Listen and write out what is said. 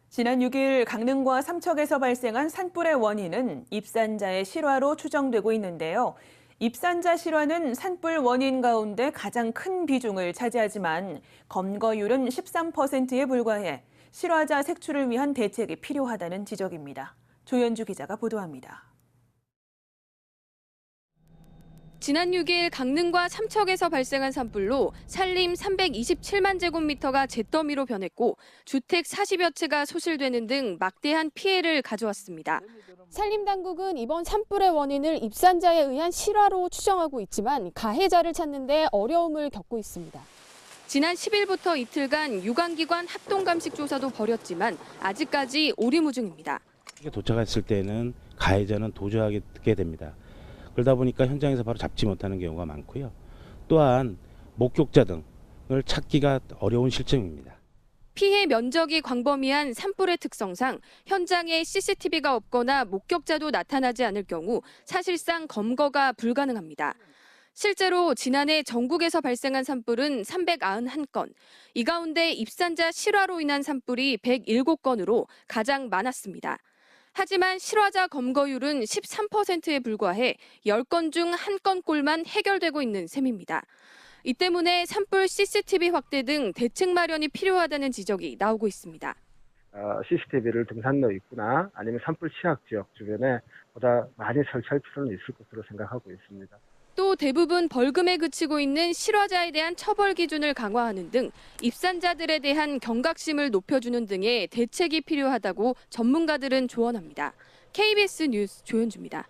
지난 6일 강릉과 삼척에서 발생한 산불의 원인은 입산자의 실화로 추정되고 있는데요. 입산자 실화는 산불 원인 가운데 가장 큰 비중을 차지하지만 검거율은 13%에 불과해 실화자 색출을 위한 대책이 필요하다는 지적입니다. 조연주 기자가 보도합니다. 지난 6일 강릉과 삼척에서 발생한 산불로 산림 327만 제곱미터가 잿더미로 변했고 주택 40여 채가 소실되는 등 막대한 피해를 가져왔습니다. 산림당국은 이번 산불의 원인을 입산자에 의한 실화로 추정하고 있지만 가해자를 찾는 데 어려움을 겪고 있습니다. 지난 10일부터 이틀간 유관기관 합동감식 조사도 벌였지만 아직까지 오리무중입니다. 도착했을 때는 가해자는 도주하게 됩니다. 그러다 보니까 현장에서 바로 잡지 못하는 경우가 많고요. 또한 목격자 등을 찾기가 어려운 실정입니다. 피해 면적이 광범위한 산불의 특성상 현장에 CCTV가 없거나 목격자도 나타나지 않을 경우 사실상 검거가 불가능합니다. 실제로 지난해 전국에서 발생한 산불은 391건, 이 가운데 입산자 실화로 인한 산불이 107건으로 가장 많았습니다. 하지만 실화자 검거율은 13%에 불과해 10건 중 1건꼴만 해결되고 있는 셈입니다. 이 때문에 산불 CCTV 확대 등 대책 마련이 필요하다는 지적이 나오고 있습니다. CCTV를 등산로에 있거나 아니면 산불 취약 지역 주변에 보다 많이 설치할 필요는 있을 것으로 생각하고 있습니다. 또 대부분 벌금에 그치고 있는 실화자에 대한 처벌 기준을 강화하는 등 입산자들에 대한 경각심을 높여주는 등의 대책이 필요하다고 전문가들은 조언합니다. KBS 뉴스 조연주입니다.